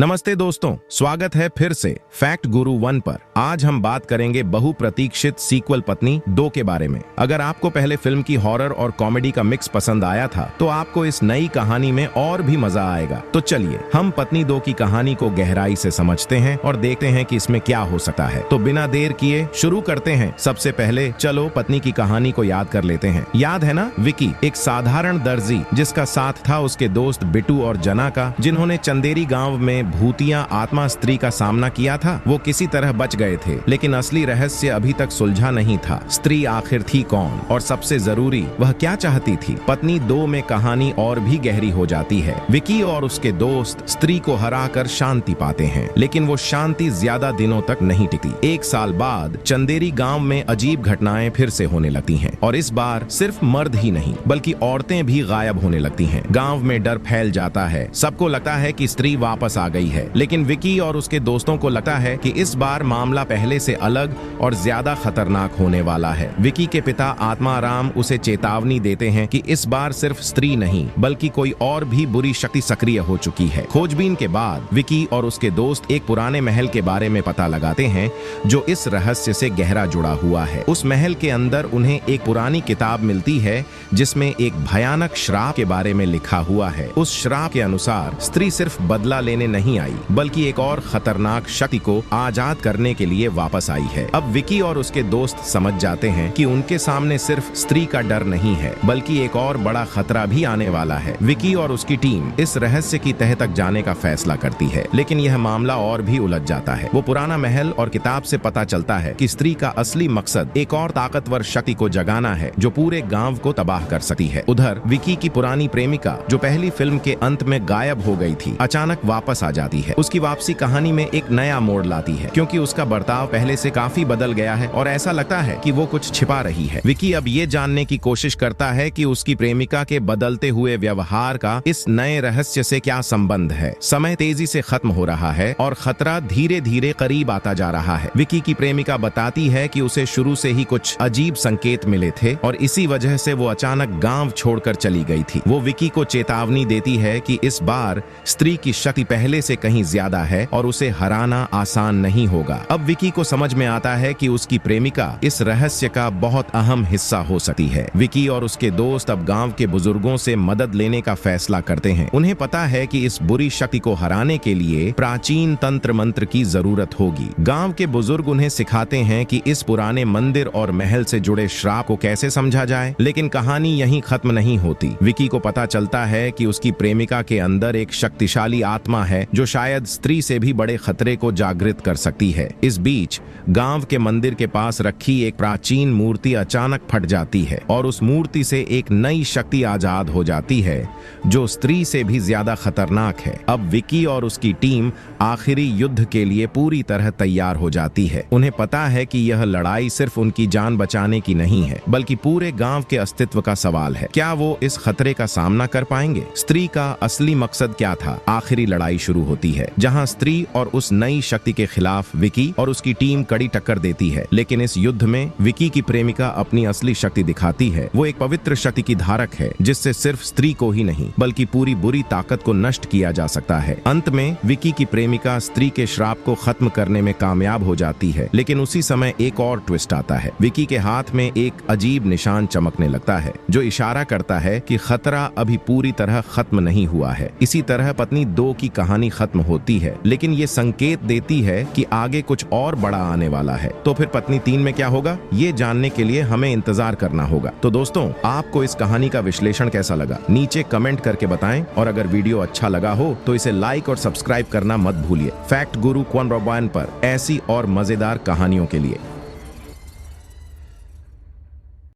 नमस्ते दोस्तों, स्वागत है फिर से फैक्ट गुरु 1 पर। आज हम बात करेंगे बहुप्रतीक्षित सीक्वल पत्नी 2 के बारे में। अगर आपको पहले फिल्म की हॉरर और कॉमेडी का मिक्स पसंद आया था तो आपको इस नई कहानी में और भी मजा आएगा। तो चलिए हम पत्नी 2 की कहानी को गहराई से समझते हैं और देखते हैं कि इसमें क्या हो सकता है। तो बिना देर किए शुरू करते हैं। सबसे पहले चलो पत्नी की कहानी को याद कर लेते हैं। याद है ना, विकी एक साधारण दर्जी जिसका साथ था उसके दोस्त बिट्टू और जना का, जिन्होंने चंदेरी गाँव में भूतिया आत्मा स्त्री का सामना किया था। वो किसी तरह बच गए थे, लेकिन असली रहस्य अभी तक सुलझा नहीं था। स्त्री आखिर थी कौन और सबसे जरूरी वह क्या चाहती थी? पत्नी 2 में कहानी और भी गहरी हो जाती है। विकी और उसके दोस्त स्त्री को हराकर शांति पाते हैं, लेकिन वो शांति ज्यादा दिनों तक नहीं टिकती। 1 साल बाद चंदेरी गांव में अजीब घटनाएं फिर से होने लगती हैं और इस बार सिर्फ मर्द ही नहीं बल्कि औरतें भी गायब होने लगती हैं। गांव में डर फैल जाता है। सबको लगता है कि स्त्री वापस आ गई है, लेकिन विकी और उसके दोस्तों को लगता है कि इस बार मामला पहले से अलग और ज्यादा खतरनाक होने वाला है। विकी के पिता आत्माराम उसे चेतावनी देते हैं कि इस बार सिर्फ स्त्री नहीं बल्कि कोई और भी बुरी शक्ति सक्रिय हो चुकी है। खोजबीन के बाद विकी और उसके दोस्त एक पुराने महल के बारे में पता लगाते हैं जो इस रहस्य से गहरा जुड़ा हुआ है। उस महल के अंदर उन्हें एक पुरानी किताब मिलती है जिसमें एक भयानक श्राप के बारे में लिखा हुआ है। उस श्राप के अनुसार स्त्री सिर्फ बदला लेने नहीं आई बल्कि एक और खतरनाक शक्ति को आजाद करने के लिए वापस आई है। अब विकी और उसके दोस्त समझ जाते हैं कि उनके सामने सिर्फ स्त्री का डर नहीं है बल्कि एक और बड़ा खतरा भी आने वाला है। विकी और उसकी टीम इस रहस्य की तह तक जाने का फैसला करती है, लेकिन यह मामला और भी उलझ जाता है। वो पुराना महल और किताब से पता चलता है कि स्त्री का असली मकसद एक और ताकतवर शक्ति को जगाना है जो पूरे गांव को तबाह कर सकती है। उधर विकी की पुरानी प्रेमिका जो पहली फिल्म के अंत में गायब हो गई थी, अचानक वापस आ जाती है। उसकी वापसी कहानी में एक नया मोड़ लाती है क्योंकि उसका बर्ताव पहले से काफी बदल गया है और ऐसा लगता है कि वो कुछ छिपा रही है। विकी अब ये जानने की कोशिश करता है कि उसकी प्रेमिका के बदलते हुए व्यवहार का इस नए रहस्य से क्या संबंध है। समय तेजी से खत्म हो रहा है और खतरा धीरे धीरे करीब आता जा रहा है। विकी की प्रेमिका बताती है कि उसे शुरू से ही कुछ अजीब संकेत मिले थे और इसी वजह से वो अचानक गांव छोड़कर चली गई थी। वो विकी को चेतावनी देती है कि इस बार स्त्री की शक्ति पहले से कहीं ज्यादा है और उसे हराना आसान नहीं होगा। अब विकी को समझ में आता है कि उसकी प्रेमिका इस रहस्य का बहुत अहम हिस्सा हो सकती है। विकी और उसके दोस्त अब गांव के बुजुर्गों से मदद लेने का फैसला करते हैं। उन्हें पता है कि इस बुरी शक्ति को हराने के लिए प्राचीन तंत्र मंत्र की जरूरत होगी। गांव के बुजुर्ग उन्हें सिखाते हैं कि इस पुराने मंदिर और महल से जुड़े श्राप को कैसे समझा जाए, लेकिन कहानी यहीं खत्म नहीं होती। विकी को पता चलता है कि उसकी प्रेमिका के अंदर एक शक्तिशाली आत्मा है जो शायद स्त्री से भी बड़े खतरे को जागृत कर सकती है। इस बीच गांव के मंदिर के पास रखी एक प्राचीन मूर्ति अचानक फट जाती है और उस मूर्ति से एक नई शक्ति आजाद हो जाती है जो स्त्री से भी ज्यादा खतरनाक है। अब विकी और उसकी टीम आखिरी युद्ध के लिए पूरी तरह तैयार हो जाती है। उन्हें पता है कि यह लड़ाई सिर्फ उनकी जान बचाने की नहीं है बल्कि पूरे गांव के अस्तित्व का सवाल है। क्या वो इस खतरे का सामना कर पाएंगे? स्त्री का असली मकसद क्या था? आखिरी लड़ाई शुरू होती है जहां स्त्री और उस नई शक्ति के खिलाफ विकी और उसकी टीम कड़ी टक्कर देती है। लेकिन इस युद्ध में विकी की प्रेमिका अपनी असली शक्ति दिखाती है। वो एक पवित्र शक्ति की धारक है जिससे सिर्फ स्त्री को ही नहीं बल्कि पूरी बुरी ताकत को नष्ट किया जा सकता है। अंत में विकी की प्रेमिका स्त्री के श्राप को खत्म करने में कामयाब हो जाती है, लेकिन उसी समय एक और ट्विस्ट आता है। विकी के हाथ में एक अजीब निशान चमकने लगता है जो इशारा करता है कि खतरा अभी पूरी तरह खत्म नहीं हुआ है। इसी तरह पत्नी 2 की कहानी खत्म होती है, लेकिन ये संकेत देती है कि आगे कुछ और बड़ा आने वाला है। तो फिर पत्नी 3 में क्या होगा, ये जानने के लिए हमें इंतजार करना होगा। तो दोस्तों, आपको इस कहानी का विश्लेषण कैसा लगा नीचे कमेंट करके बताएं और अगर वीडियो अच्छा लगा हो तो इसे लाइक और सब्सक्राइब करना मत भूलिए। फैक्ट गुरु 1 पर ऐसी और मजेदार कहानियों के लिए।